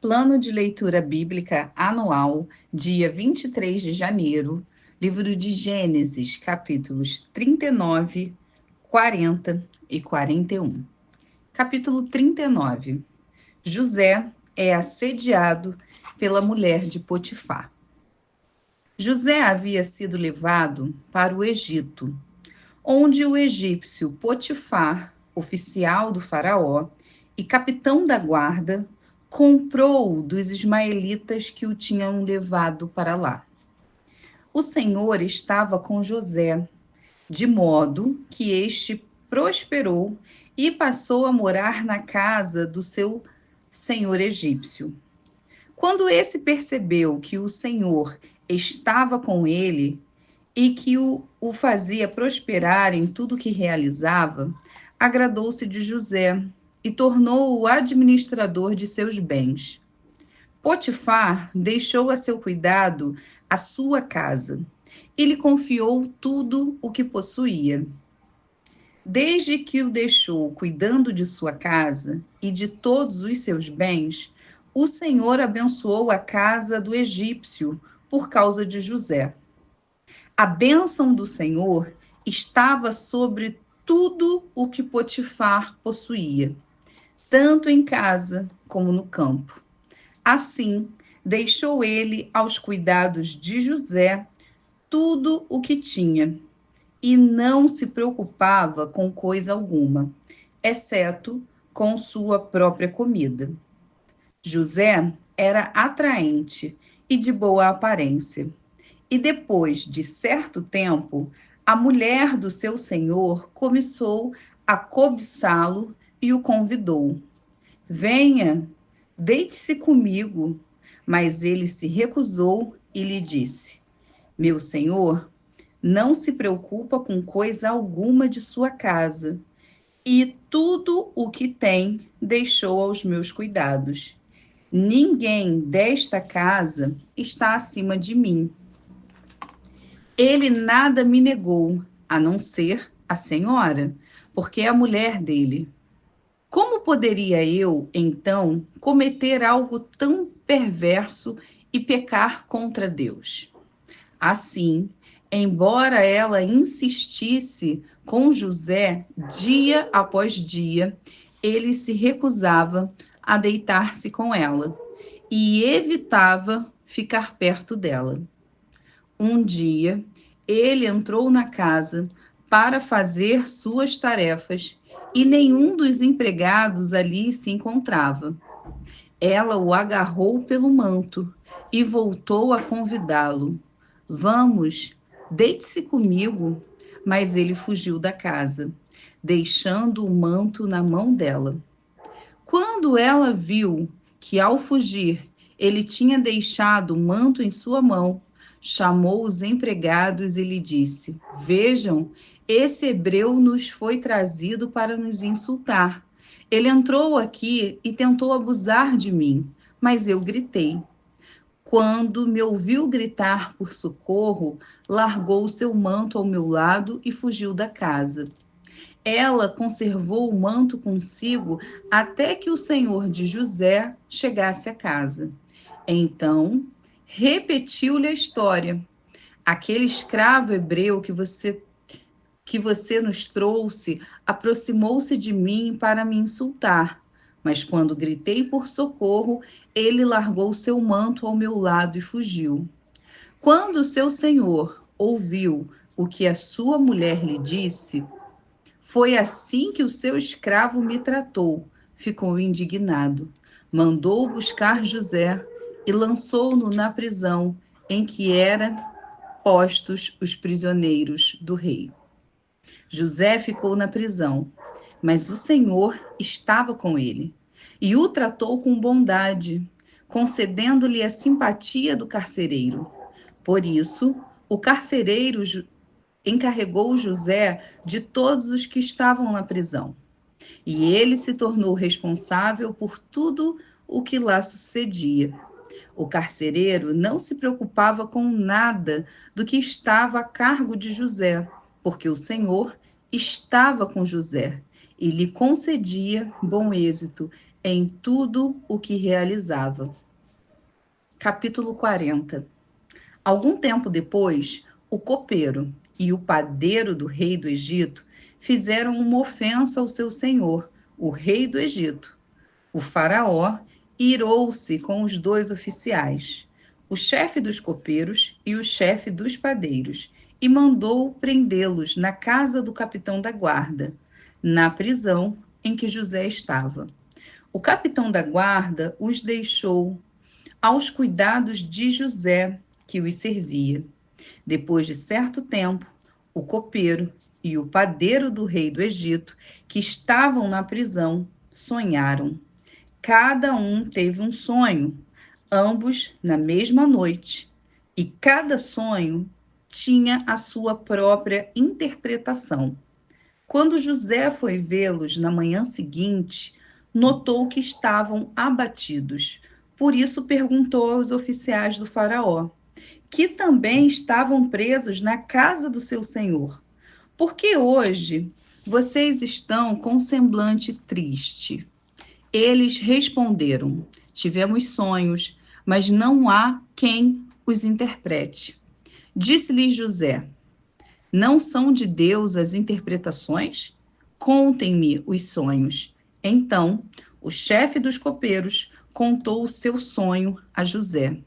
Plano de leitura bíblica anual, dia 23 de janeiro, livro de Gênesis, capítulos 39, 40 e 41. Capítulo 39. José é assediado pela mulher de Potifar. José havia sido levado para o Egito, onde o egípcio Potifar, oficial do faraó e capitão da guarda, comprou-o dos ismaelitas que o tinham levado para lá. O Senhor estava com José, de modo que este prosperou e passou a morar na casa do seu senhor egípcio. Quando esse percebeu que o Senhor estava com ele e que o fazia prosperar em tudo que realizava, agradou-se de José e tornou-o administrador de seus bens. Potifar deixou a seu cuidado a sua casa e lhe confiou tudo o que possuía. Desde que o deixou cuidando de sua casa e de todos os seus bens, o Senhor abençoou a casa do egípcio por causa de José. A bênção do Senhor estava sobre tudo o que Potifar possuía, tanto em casa como no campo. Assim, deixou ele aos cuidados de José tudo o que tinha, e não se preocupava com coisa alguma, exceto com sua própria comida. José era atraente e de boa aparência. E depois de certo tempo, a mulher do seu senhor começou a cobiçá-lo e o convidou: Venha, deite-se comigo. Mas ele se recusou e lhe disse: Meu senhor não se preocupa com coisa alguma de sua casa, e tudo o que tem deixou aos meus cuidados. Ninguém desta casa está acima de mim. Ele nada me negou, a não ser a senhora, porque é a mulher dele. Como poderia eu, então, cometer algo tão perverso e pecar contra Deus? Assim, embora ela insistisse com José dia após dia, ele se recusava a deitar-se com ela e evitava ficar perto dela. Um dia, ele entrou na casa para fazer suas tarefas e nenhum dos empregados ali se encontrava. Ela o agarrou pelo manto e voltou a convidá-lo. Vamos, deite-se comigo. Mas ele fugiu da casa, deixando o manto na mão dela. Quando ela viu que, ao fugir, ele tinha deixado o manto em sua mão, chamou os empregados e lhe disse: Vejam, esse hebreu nos foi trazido para nos insultar. Ele entrou aqui e tentou abusar de mim, mas eu gritei. Quando me ouviu gritar por socorro, largou o seu manto ao meu lado e fugiu da casa. Ela conservou o manto consigo até que o senhor de José chegasse a casa. Então, repetiu-lhe a história. Aquele escravo hebreu que você nos trouxe aproximou-se de mim para me insultar. Mas quando gritei por socorro, ele largou seu manto ao meu lado e fugiu. Quando seu senhor ouviu o que a sua mulher lhe disse, foi assim que o seu escravo me tratou. Ficou indignado. Mandou buscar José e lançou-no na prisão em que eram postos os prisioneiros do rei. José ficou na prisão, mas o Senhor estava com ele e o tratou com bondade, concedendo-lhe a simpatia do carcereiro. Por isso, o carcereiro encarregou José de todos os que estavam na prisão. E ele se tornou responsável por tudo o que lá sucedia. O carcereiro não se preocupava com nada do que estava a cargo de José, porque o Senhor estava com José e lhe concedia bom êxito em tudo o que realizava. Capítulo 40. Algum tempo depois, o copeiro e o padeiro do rei do Egito fizeram uma ofensa ao seu senhor, o rei do Egito. O faraó irou-se com os dois oficiais, o chefe dos copeiros e o chefe dos padeiros, e mandou prendê-los na casa do capitão da guarda, na prisão em que José estava. O capitão da guarda os deixou aos cuidados de José, que os servia. Depois de certo tempo, o copeiro e o padeiro do rei do Egito, que estavam na prisão, sonharam. Cada um teve um sonho, ambos na mesma noite, e cada sonho tinha a sua própria interpretação. Quando José foi vê-los na manhã seguinte, notou que estavam abatidos. Por isso perguntou aos oficiais do faraó, que também estavam presos na casa do seu senhor: por que hoje vocês estão com um semblante triste? Eles responderam: tivemos sonhos, mas não há quem os interprete. Disse-lhes José: não são de Deus as interpretações? Contem-me os sonhos. Então, o chefe dos copeiros contou o seu sonho a José.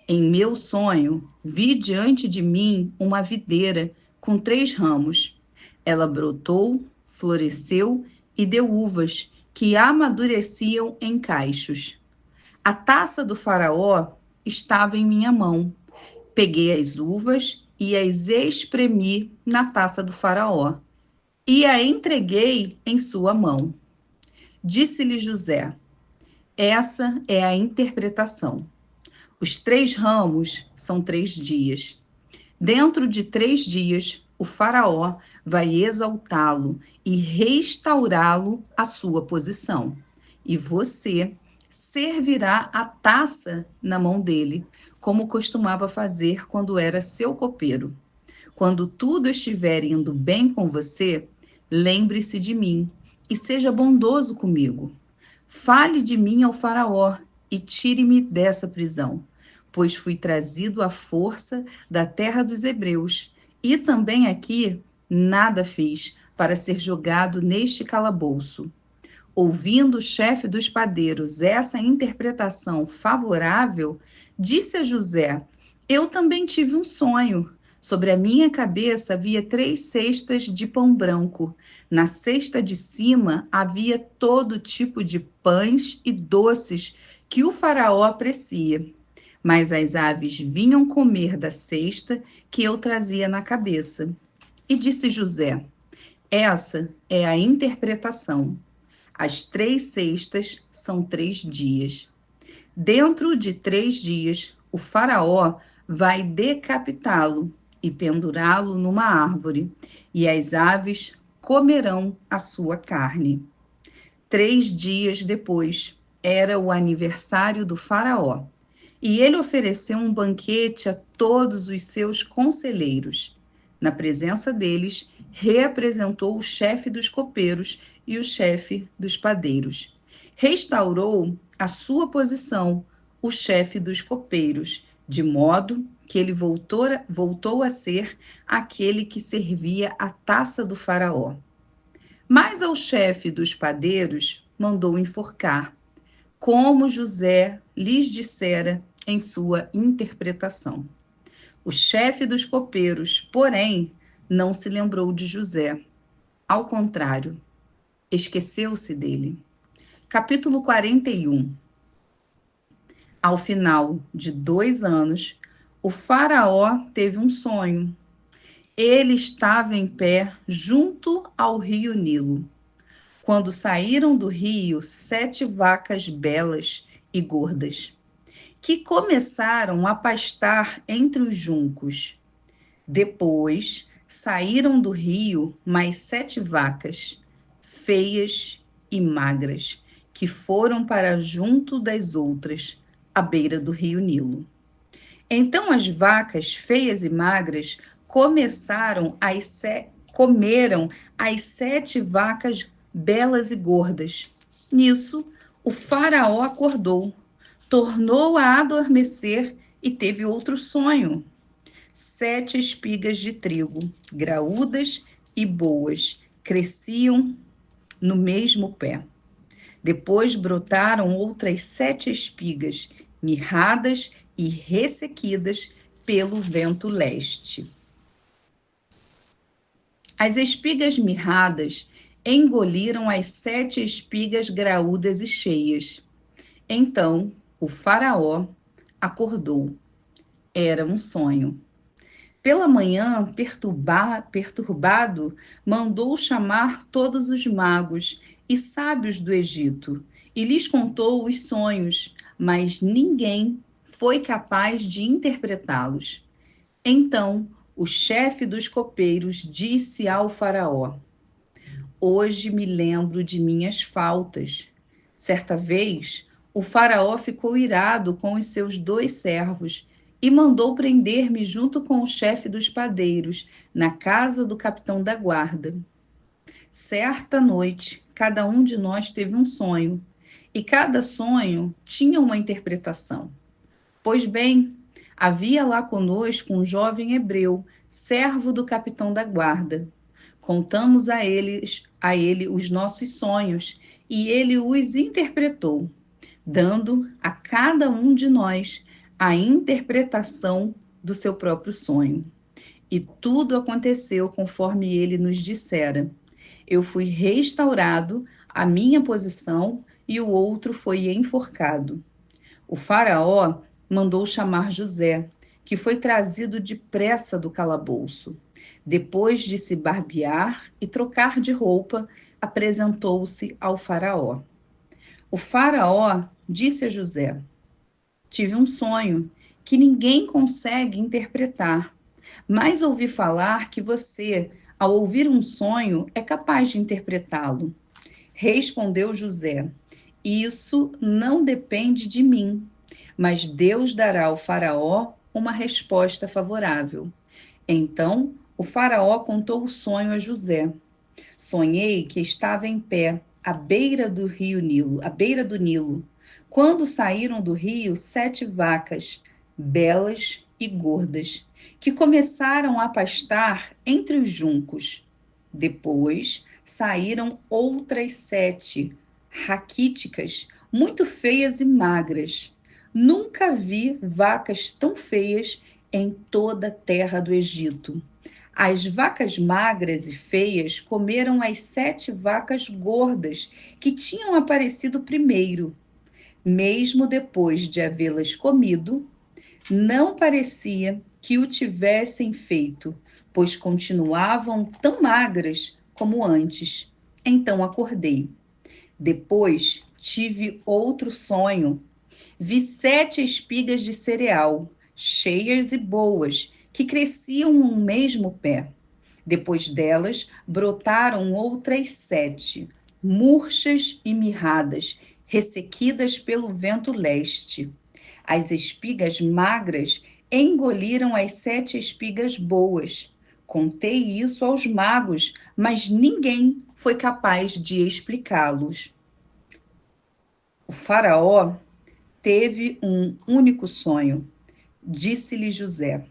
Em meu sonho, vi diante de mim uma videira com 3 ramos. Ela brotou, floresceu e deu uvas que amadureciam em cachos. A taça do faraó estava em minha mão. Peguei as uvas e as espremi na taça do faraó e a entreguei em sua mão. Disse-lhe José: essa é a interpretação. Os 3 ramos são 3 dias. Dentro de 3 dias, o faraó vai exaltá-lo e restaurá-lo à sua posição. E você servirá a taça na mão dele, como costumava fazer quando era seu copeiro. Quando tudo estiver indo bem com você, lembre-se de mim e seja bondoso comigo. Fale de mim ao faraó e tire-me dessa prisão, pois fui trazido à força da terra dos hebreus, e também aqui nada fiz para ser jogado neste calabouço. Ouvindo o chefe dos padeiros essa interpretação favorável, disse a José: eu também tive um sonho. Sobre a minha cabeça havia 3 cestas de pão branco. Na cesta de cima havia todo tipo de pães e doces que o faraó aprecia. Mas as aves vinham comer da cesta que eu trazia na cabeça. E disse José: essa é a interpretação. As 3 cestas são 3 dias. Dentro de 3 dias, o faraó vai decapitá-lo e pendurá-lo numa árvore, e as aves comerão a sua carne. 3 dias depois, era o aniversário do faraó, e ele ofereceu um banquete a todos os seus conselheiros. Na presença deles, reapresentou o chefe dos copeiros e o chefe dos padeiros. Restaurou a sua posição, o chefe dos copeiros, de modo que ele voltou a ser aquele que servia a taça do faraó. Mas ao chefe dos padeiros mandou enforcar, como José lhes dissera em sua interpretação. O chefe dos copeiros, porém, não se lembrou de José. Ao contrário, esqueceu-se dele. Capítulo 41. Ao final de 2 anos, o faraó teve um sonho. Ele estava em pé junto ao rio Nilo. Quando saíram do rio 7 vacas belas e gordas, que começaram a pastar entre os juncos. Depois saíram do rio mais 7 vacas, feias e magras, que foram para junto das outras, à beira do rio Nilo. Então as vacas feias e magras comeram as 7 vacas belas e gordas. Nisso, O faraó acordou, tornou a adormecer e teve outro sonho. 7 espigas de trigo, graúdas e boas, cresciam no mesmo pé. Depois brotaram outras 7 espigas, mirradas e ressequidas pelo vento leste. As espigas mirradas engoliram as 7 espigas graúdas e cheias. Então o faraó acordou. Era um sonho. Pela manhã, perturbado, mandou chamar todos os magos e sábios do Egito e lhes contou os sonhos, mas ninguém foi capaz de interpretá-los. Então, o chefe dos copeiros disse ao faraó: Hoje me lembro de minhas faltas. Certa vez, o faraó ficou irado com os seus 2 servos e mandou prender-me junto com o chefe dos padeiros, na casa do capitão da guarda. Certa noite, cada um de nós teve um sonho, e cada sonho tinha uma interpretação. Pois bem, havia lá conosco um jovem hebreu, servo do capitão da guarda. Contamos a ele os nossos sonhos, e ele os interpretou, dando a cada um de nós a interpretação do seu próprio sonho. E tudo aconteceu conforme ele nos dissera. Eu fui restaurado à minha posição e o outro foi enforcado. O faraó mandou chamar José, que foi trazido depressa do calabouço. Depois de se barbear e trocar de roupa, apresentou-se ao faraó. O faraó disse a José: Tive um sonho que ninguém consegue interpretar, mas ouvi falar que você, ao ouvir um sonho, é capaz de interpretá-lo. Respondeu José: Isso não depende de mim, mas Deus dará ao faraó uma resposta favorável. Então, o faraó contou o sonho a José. Sonhei que estava em pé, à beira do rio Nilo, à beira do Nilo, quando saíram do rio 7 vacas, belas e gordas, que começaram a pastar entre os juncos. Depois saíram outras 7, raquíticas, muito feias e magras. Nunca vi vacas tão feias em toda a terra do Egito. As vacas magras e feias comeram as 7 vacas gordas que tinham aparecido primeiro. Mesmo depois de havê-las comido, não parecia que o tivessem feito, pois continuavam tão magras como antes. Então acordei. Depois tive outro sonho. Vi 7 espigas de cereal, cheias e boas, que cresciam no mesmo pé. Depois delas, brotaram outras 7, murchas e mirradas, ressequidas pelo vento leste. As espigas magras engoliram as 7 espigas boas. Contei isso aos magos, mas ninguém foi capaz de explicá-los. O faraó teve um único sonho. Disse-lhe José: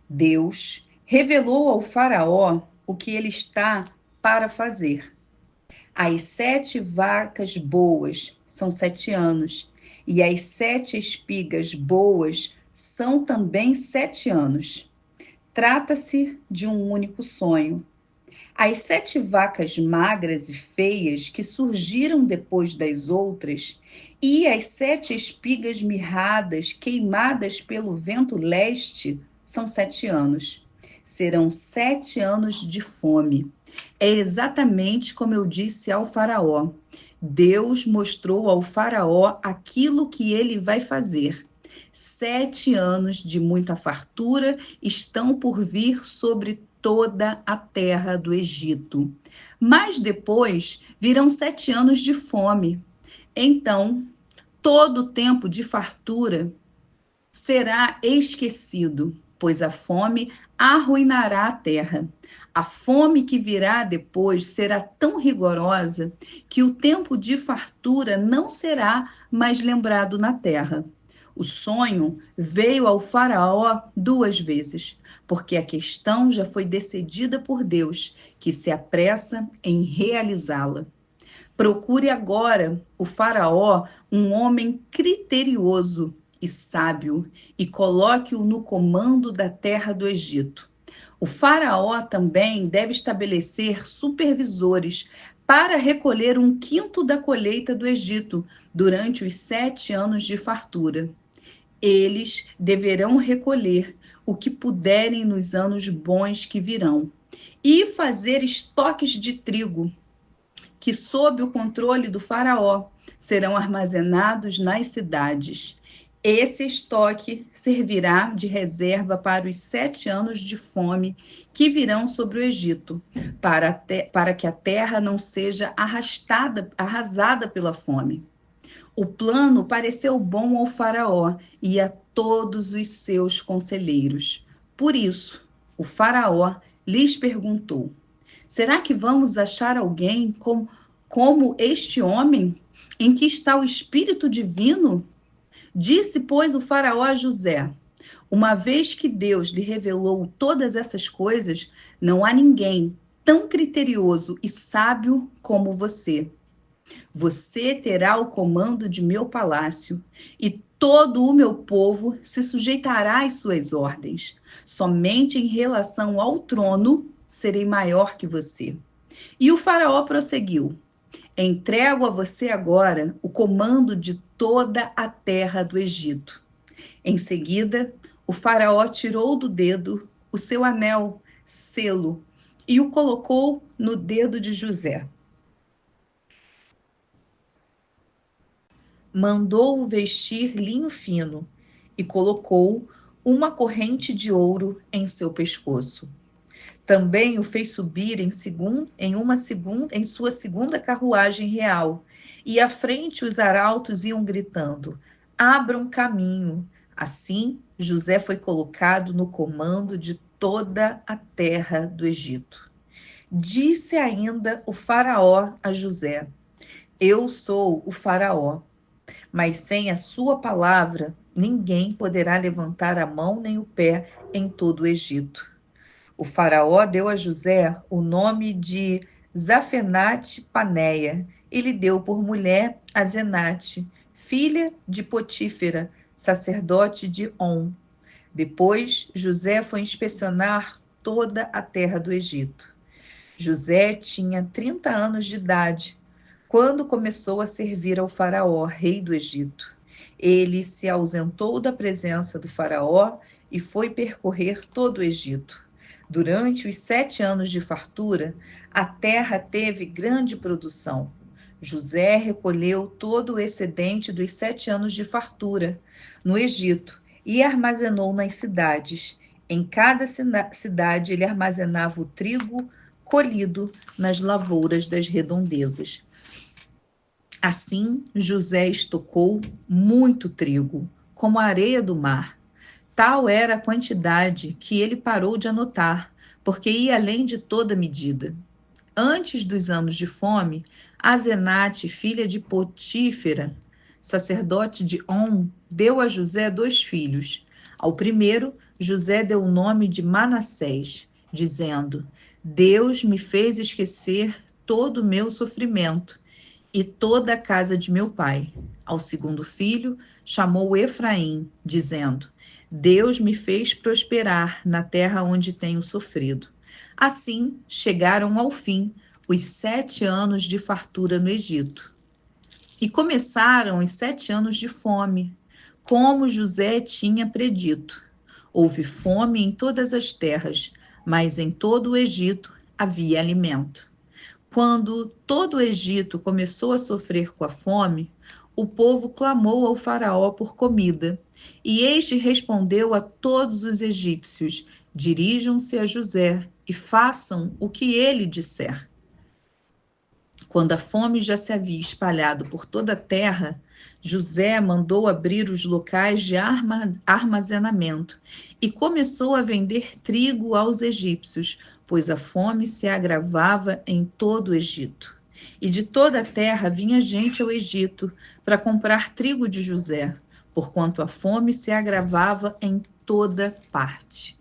Deus revelou ao faraó o que ele está para fazer. As 7 vacas boas são 7 anos, e as 7 espigas boas são também 7 anos. Trata-se de um único sonho. As 7 vacas magras e feias que surgiram depois das outras, e as 7 espigas mirradas queimadas pelo vento leste, são 7 anos. Serão 7 anos de fome. É exatamente como eu disse ao faraó. Deus mostrou ao faraó aquilo que ele vai fazer. 7 anos de muita fartura estão por vir sobre toda a terra do Egito. Mas depois virão 7 anos de fome. Então, todo o tempo de fartura será esquecido. pois a fome arruinará a terra. A fome que virá depois será tão rigorosa que o tempo de fartura não será mais lembrado na terra. O sonho veio ao Faraó 2 vezes, porque a questão já foi decidida por Deus, que se apressa em realizá-la. Procure agora o Faraó, um homem criterioso e sábio, e coloque-o no comando da terra do Egito. O Faraó também deve estabelecer supervisores para recolher 1/5 da colheita do Egito durante os 7 anos de fartura. Eles deverão recolher o que puderem nos anos bons que virão e fazer estoques de trigo que, sob o controle do Faraó, serão armazenados nas cidades. Esse estoque servirá de reserva para os 7 anos de fome que virão sobre o Egito, para que a terra não seja arrasada pela fome. O plano pareceu bom ao Faraó e a todos os seus conselheiros. Por isso, o Faraó lhes perguntou: será que vamos achar alguém como este homem, em que está o Espírito Divino? Disse, pois, o Faraó a José: uma vez que Deus lhe revelou todas essas coisas, não há ninguém tão criterioso e sábio como você. Você terá o comando de meu palácio e todo o meu povo se sujeitará às suas ordens. Somente em relação ao trono serei maior que você. E o Faraó prosseguiu: entrego a você agora o comando de toda a terra do Egito. Em seguida, o Faraó tirou do dedo o seu anel, selo, e o colocou no dedo de José. Mandou-o vestir linho fino e colocou uma corrente de ouro em seu pescoço. Também o fez subir em sua segunda carruagem real, e à frente os arautos iam gritando: abram caminho. Assim, José foi colocado no comando de toda a terra do Egito. Disse ainda o Faraó a José: eu sou o Faraó, mas sem a sua palavra, ninguém poderá levantar a mão nem o pé em todo o Egito. O Faraó deu a José o nome de Zafenate-Paneia e lhe deu por mulher a Zenate, filha de Potífera, sacerdote de On. Depois, José foi inspecionar toda a terra do Egito. José tinha 30 anos de idade quando começou a servir ao Faraó, rei do Egito. Ele se ausentou da presença do Faraó e foi percorrer todo o Egito. Durante os 7 anos de fartura, a terra teve grande produção. José recolheu todo o excedente dos 7 anos de fartura no Egito e armazenou nas cidades. Em cada cidade, ele armazenava o trigo colhido nas lavouras das redondezas. Assim, José estocou muito trigo, como a areia do mar. Tal era a quantidade que ele parou de anotar, porque ia além de toda medida. Antes dos anos de fome, Azenate, filha de Potífera, sacerdote de On, deu a José 2 filhos. Ao primeiro, José deu o nome de Manassés, dizendo: Deus me fez esquecer todo o meu sofrimento e toda a casa de meu pai. Ao segundo filho, chamou Efraim, dizendo: Deus me fez prosperar na terra onde tenho sofrido. Assim, chegaram ao fim os 7 anos de fartura no Egito. E começaram os 7 anos de fome, como José tinha predito. Houve fome em todas as terras, mas em todo o Egito havia alimento. Quando todo o Egito começou a sofrer com a fome, o povo clamou ao Faraó por comida, e este respondeu a todos os egípcios: dirijam-se a José e façam o que ele disser. Quando a fome já se havia espalhado por toda a terra, José mandou abrir os locais de armazenamento e começou a vender trigo aos egípcios, pois a fome se agravava em todo o Egito. E de toda a terra vinha gente ao Egito para comprar trigo de José, porquanto a fome se agravava em toda parte.